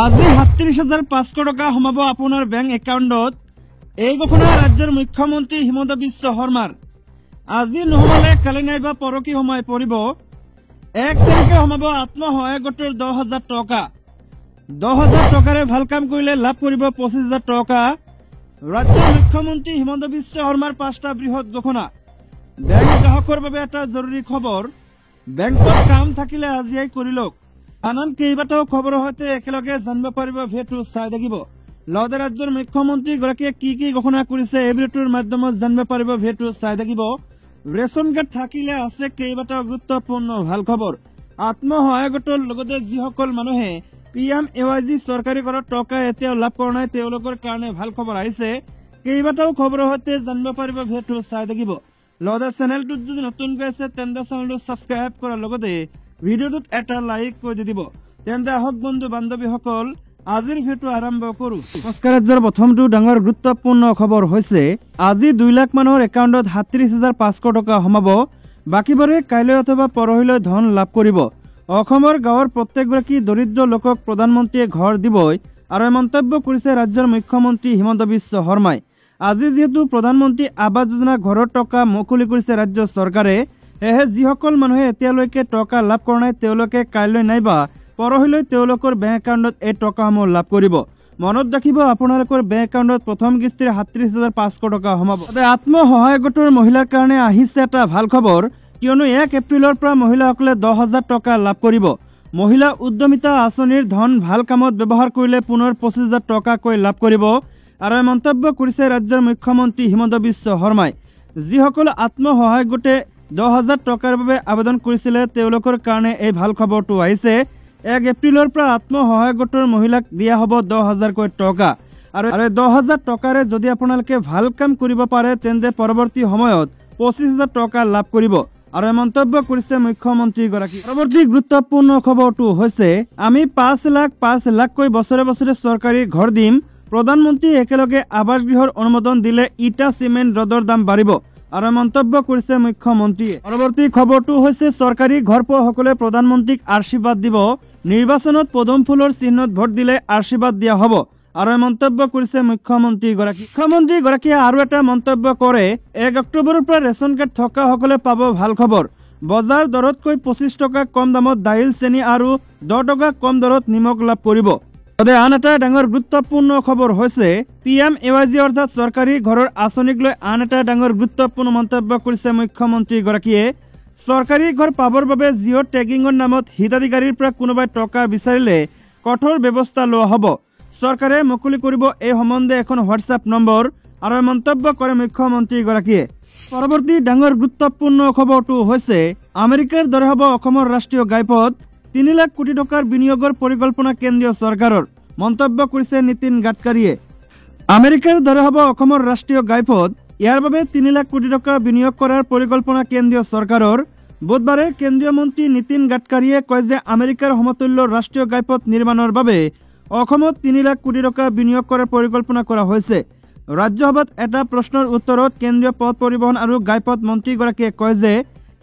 আজি ৩৭,৫০০ টকা সোমাব আপোনাৰ বেংক একাউণ্টত। এই ঘোষণা ৰাজ্যৰ মুখ্যমন্ত্ৰী হিমন্ত বিশ্ব শৰ্মাৰ। আজি নহ'লে কালি নাইবা পৰহি সোমাই পৰিব। ১ তাৰিখে সোমাব আত্মসহায়ক গোটৰ ১০,০০০ টকা। ১০,০০০ টকাৰে ভাল কাম কৰিলে লাভ কৰিব ২৫,০০০ টকা। ৰাজ্যৰ মুখ্যমন্ত্ৰী হিমন্ত বিশ্ব শৰ্মাৰ ৫টা বৃহৎ ঘোষণা। বেংক গ্ৰাহকৰ বাবে এটা জৰুৰী খবৰ, বেংকত কাম থাকিলে আজিয়েই কৰি লওক। আন কেইবাটাও খবৰৰ সৈতে একেলগে জানিব পাৰিব, ভিডিঅ'টো চাই থাকিব। লগতে ৰাজ্যৰ মুখ্যমন্ত্ৰীগৰাকীয়ে কি কি ঘোষণা কৰিছে এই ভিডিঅ'টোৰ মাধ্যমত জানিব পাৰিব, ভিডিঅ'টো চাই থাকিব। ৰেচন কাৰ্ড থাকিলে আছে কেইবাটাও গুৰুত্বপূৰ্ণ ভাল খবৰ। আত্মসহায়ক গোটৰ লগতে যিসকল মানুহে PMAY চৰকাৰী ঘৰৰ টকা এতিয়াও লাভ কৰা নাই তেওঁলোকৰ কাৰণে ভাল খবৰ আহিছে। কেইবাটাও খবৰৰ সৈতে জানিব পাৰিব, ভিডিঅ'টো চাই থাকিব। লগতে চেনেলটোত যদি নতুনকৈ আছে তেন্তে চেনেলটো ছাবস্ক্ৰাইব কৰাৰ লগতে ভিডিঅ'টোত এটা লাইক কৰি দিব। তেন্তে আহক বন্ধু বান্ধৱীসকল, আজিৰ ভিডিঅ'টো আৰম্ভ কৰো। নমস্কাৰ। ৰাজ্যৰ প্ৰথমটো ডাঙৰ গুৰুত্বপূৰ্ণ খবৰ হৈছে আজি ২ লাখ মানুহৰ একাউণ্টত ৩৭,৫০০ টকা সোমাব। বাকীবোৰে কাইলৈ অথবা পৰহিলৈ ধন লাভ কৰিব। অসমৰ গাঁৱৰ প্ৰত্যেকগৰাকী দৰিদ্ৰ লোকক প্ৰধানমন্ত্ৰীয়ে ঘৰ দিবই আৰু মন্তব্য কৰিছে ৰাজ্যৰ মুখ্যমন্ত্ৰী হিমন্ত বিশ্ব শৰ্মাই। আজি যিহেতু প্ৰধানমন্ত্ৰী আৱাস যোজনা ঘৰৰ টকা মুকলি কৰিছে ৰাজ্য চৰকাৰে, সেয়েহে যিসকল মানুহে এতিয়ালৈকে টকা লাভ কৰা নাই তেওঁলোকে কাইলৈ নাইবা পৰহিলৈ তেওঁলোকৰ বেংক একাউণ্টত এই টকাসমূহ লাভ কৰিব। মনত ৰাখিব, আপোনালোকৰ বেংক একাউণ্টত প্ৰথম কিস্তিৰ ৩৭,৫০০ টকা সোমাব। আত্মসহায়ক গোটৰ মহিলাৰ কাৰণে আহিছে এটা ভাল খবৰ, কিয়নো ১ এপ্ৰিলৰ পৰা মহিলাসকলে ১০,০০০ টকা লাভ কৰিব। মহিলা উদ্যমিতা আঁচনিৰ ধন ভাল কামত ব্যৱহাৰ কৰিলে পুনৰ ২৫,০০০ টকাকৈ লাভ কৰিব আৰু মন্তব্য কৰিছে ৰাজ্যৰ মুখ্যমন্ত্ৰী হিমন্ত বিশ্ব শৰ্মাই। যিসকল আত্মসহায়ক গোটে ১০,০০০ টকাৰ বাবে আবেদন কৰিছিলে তেওঁলোকৰ কাৰণে এই ভাল খবৰটো আহিছে। ১ এপ্ৰিলৰ পৰা আত্মসহায়ক গোটৰ মহিলাক দিয়া হ'ব ১০,০০০কৈ টকা আৰু ১০,০০০ টকাৰে যদি আপোনালোকে ভাল কাম কৰিব পাৰে তেন্তে পৰৱৰ্তী সময়ত ২৫,০০০ টকা লাভ কৰিব আৰু মন্তব্য কৰিছে মুখ্যমন্ত্ৰীগৰাকী। পৰৱৰ্তী গুৰুত্বপূৰ্ণ খবৰটো হৈছে আমি ৫ লাখকৈ বছৰে বছৰে চৰকাৰী ঘৰ দিম। প্ৰধানমন্ত্ৰীয়ে একেলগে আৱাস গৃহৰ অনুমোদন দিলে ইটা চিমেণ্ট ৰদৰ দাম বাঢ়িব আৰু মন্তব্য কৰিছে মুখ্যমন্ত্ৰীয়ে। পৰৱৰ্তী খবৰটো হৈছে চৰকাৰী ঘৰ পোৱাসকলে প্ৰধানমন্ত্ৰীক আশীৰ্বাদ দিব। নিৰ্বাচনত পদুম ফুলৰ চিহ্নত ভোট দিলে আশীৰ্বাদ দিয়া হ'ব আৰু মন্তব্য কৰিছে মুখ্যমন্ত্ৰীগৰাকী। মুখ্যমন্ত্ৰীগৰাকীয়ে আৰু এটা মন্তব্য কৰে, ১ অক্টোবৰৰ পৰা ৰেচন কাৰ্ড থকাসকলে পাব ভাল খবৰ। বজাৰ দৰতকৈ ২৫ টকা কম দামত দাইল, চেনি আৰু ১০ টকা কম দৰত নিমখ লাভ কৰিব। আন এটা ডাঙৰ গুৰুত্বপূৰ্ণ খবৰ হৈছে PMAY অৰ্থাৎ চৰকাৰী ঘৰৰ আঁচনিক লৈ আন এটা ডাঙৰ গুৰুত্বপূৰ্ণ মন্তব্য কৰিছে মুখ্যমন্ত্ৰীগৰাকীয়ে। চৰকাৰী ঘৰ পাবৰ বাবে জিঅ' টেগিঙৰ নামত হিতাধিকাৰীৰ পৰা কোনোবাই টকা বিচাৰিলে কঠোৰ ব্যৱস্থা লোৱা হ'ব। চৰকাৰে মুকলি কৰিব এই সম্বন্ধে এখন হোৱাটছআপ নম্বৰ আৰু মন্তব্য কৰে মুখ্যমন্ত্ৰীগৰাকীয়ে। পৰৱৰ্তী ডাঙৰ গুৰুত্বপূৰ্ণ খবৰটো হৈছে আমেৰিকাৰ দৰে হ'ব অসমৰ ৰাষ্ট্ৰীয় ঘাইপথ। ৩ লাখ কোটি টকাৰ বিনিয়োগৰ পৰিকল্পনা কেন্দ্ৰীয় চৰকাৰৰ, মন্তব্য কৰিছে নীতিন গাডকাৰীয়ে। আমেৰিকাৰ দৰে হ'ব অসমৰ ৰাষ্ট্ৰীয় ঘাইপথ। ইয়াৰ বাবে ৩ লাখ কোটি টকা বিনিয়োগ কৰাৰ পৰিকল্পনা কেন্দ্ৰীয় চৰকাৰৰ। বুধবাৰে কেন্দ্ৰীয় মন্ত্ৰী নীতিন গাডকাৰীয়ে কয় যে আমেৰিকাৰ সমতুল্য ৰাষ্ট্ৰীয় ঘাইপথ নিৰ্মাণৰ বাবে অসমত ৩ লাখ কোটি টকা বিনিয়োগ কৰাৰ পৰিকল্পনা কৰা হৈছে। ৰাজ্যসভাত এটা প্ৰশ্নৰ উত্তৰত কেন্দ্ৰীয় পথ পৰিবহণ আৰু ঘাইপথ মন্ত্ৰীগৰাকীয়ে কয় যে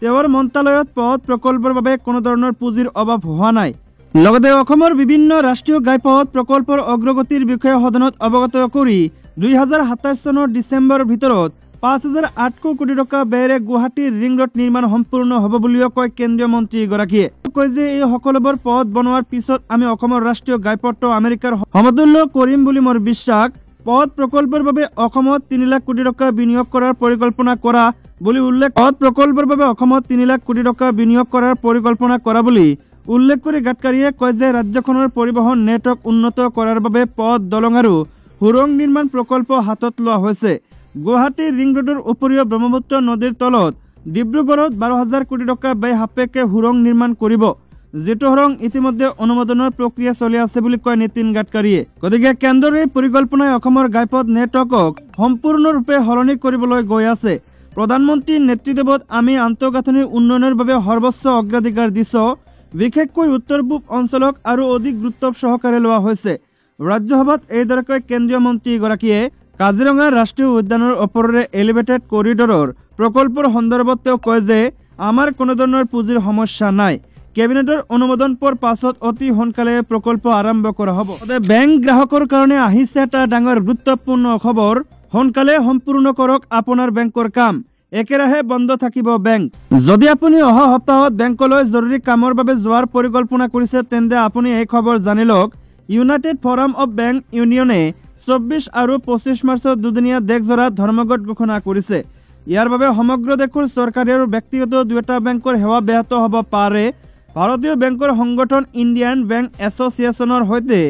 তেওঁৰ মন্ত্ৰালয়ত পথ প্ৰকল্পৰ বাবে কোনো ধৰণৰ পুঁজিৰ অভাৱ হোৱা নাই। লগতে অসমৰ বিভিন্ন ৰাষ্ট্ৰীয় ঘাইপথ প্ৰকল্পৰ অগ্ৰগতিৰ বিষয়ে সদনত অৱগত কৰি ২০২৭ চনৰ ডিচেম্বৰৰ ভিতৰত ৫,৮০০ কোটি টকা ব্যয়েৰে গুৱাহাটীৰ ৰিং ৰোড নিৰ্মাণ সম্পূৰ্ণ হ'ব বুলিও কয় কেন্দ্ৰীয় মন্ত্ৰীগৰাকীয়ে। কয় যে এই সকলোবোৰ পথ বনোৱাৰ পিছত আমি অসমৰ ৰাষ্ট্ৰীয় ঘাইপথটো আমেৰিকাৰ সমতুল্য কৰিম বুলি মোৰ বিশ্বাস। পথ প্ৰকল্পৰ বাবে অসমত ৩ লাখ কোটি টকা বিনিয়োগ কৰাৰ পৰিকল্পনা কৰা বুলি উল্লেখ কৰি গাডকাৰীয়ে কয় যে ৰাজ্যখনৰ পৰিবহণ নেটৱৰ্ক উন্নত কৰাৰ বাবে পথ, দলং আৰু সুৰং নিৰ্মাণ প্ৰকল্প হাতত লোৱা হৈছে। গুৱাহাটীৰ ৰিং ৰোডৰ উপৰিও ব্ৰহ্মপুত্ৰ নদীৰ তলত ডিব্ৰুগড়ত ১২,০০০ কোটি টকা ব্যয় সাপেক্ষে সুৰং নিৰ্মাণ কৰিব, যিটো সুৰং ইতিমধ্যে অনুমোদনৰ প্ৰক্ৰিয়া চলি আছে বুলি কয় নীতিন গাডকাৰীয়ে। গতিকে কেন্দ্ৰৰ এই পৰিকল্পনাই অসমৰ ঘাইপথ নেটৱৰ্কক সম্পূৰ্ণৰূপে সলনি কৰিবলৈ গৈ আছে। প্ৰধানমন্ত্ৰীৰ নেতৃত্বত আমি আন্তঃগাঁথনিৰ উন্নয়নৰ বাবে সৰ্বোচ্চ অগ্ৰাধিকাৰ দিছো। বিশেষকৈ উত্তৰ পূব অঞ্চলক আৰু অধিক গুৰুত্ব সহকাৰে লোৱা হৈছে। ৰাজ্যসভাত এইদৰে কয় কেন্দ্ৰীয় মন্ত্ৰীগৰাকীয়ে। কাজিৰঙা ৰাষ্ট্ৰীয় উদ্যানৰ ওপৰেৰে এলিভেটেড কৰিডৰৰ প্ৰকল্পৰ সন্দৰ্ভত তেওঁ কয় যে আমাৰ কোনো ধৰণৰ পুঁজিৰ সমস্যা নাই। কেবিনেটৰ অনুমোদন পোৱাৰ পাছত অতি সোনকালে প্ৰকল্প আৰম্ভ কৰা হ'ব। বেংক গ্ৰাহকৰ কাৰণে আহিছে এটা ডাঙৰ গুৰুত্বপূৰ্ণ খবৰ। সোনকালে সম্পূৰ্ণ কৰক আপোনাৰ বেংকৰ কাম, একেৰাহে বন্ধ থাকিব বেংক। যদি আপুনি অহা সপ্তাহত বেংকলৈ জৰুৰী কামৰ বাবে যোৱাৰ পৰিকল্পনা কৰিছে তেন্তে আপুনি এই খবৰ জানি লওক। ইউনাইটেড ফৰাম অৱ বেংক ইউনিয়নে 24 আৰু 25 মাৰ্চত দুদিনীয়া দেশজোৰা ধৰ্মঘট ঘোষণা কৰিছে। ইয়াৰ বাবে সমগ্ৰ দেশৰ চৰকাৰী আৰু ব্যক্তিগত দুয়োটা বেংকৰ সেৱা ব্যাহত হ'ব পাৰে। ভাৰতীয় বেংকৰ সংগঠন ইণ্ডিয়ান বেংক এছ'চিয়েশ্যনৰ সৈতে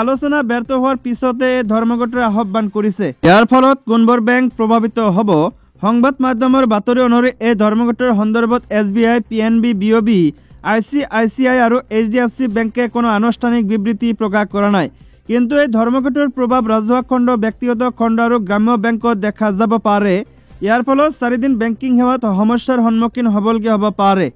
আলোচনা ব্যৰ্থ হোৱাৰ পিছতে এই ধৰ্মঘটৰ আহ্বান কৰিছে। ইয়াৰ ফলত কোনবোৰ বেংক প্ৰভাৱিত হ'ব? সংবাদ মাধ্যমৰ বাতৰি অনুসৰি এই ধৰ্মঘটৰ সন্দৰ্ভত SBI, PNB, BOB, ICICI আৰু HDFC বেংকে কোনো আনুষ্ঠানিক বিবৃতি প্ৰকাশ কৰা নাই। কিন্তু এই ধৰ্মঘটৰ প্ৰভাৱ ৰাজহুৱা খণ্ড, ব্যক্তিগত খণ্ড আৰু গ্ৰাম্য বেংকত দেখা যাব পাৰে। ইয়াৰ ফলত 4 দিন বেংকিং সেৱাত সমস্যাৰ সন্মুখীন হ'বলগীয়া হ'ব পাৰে।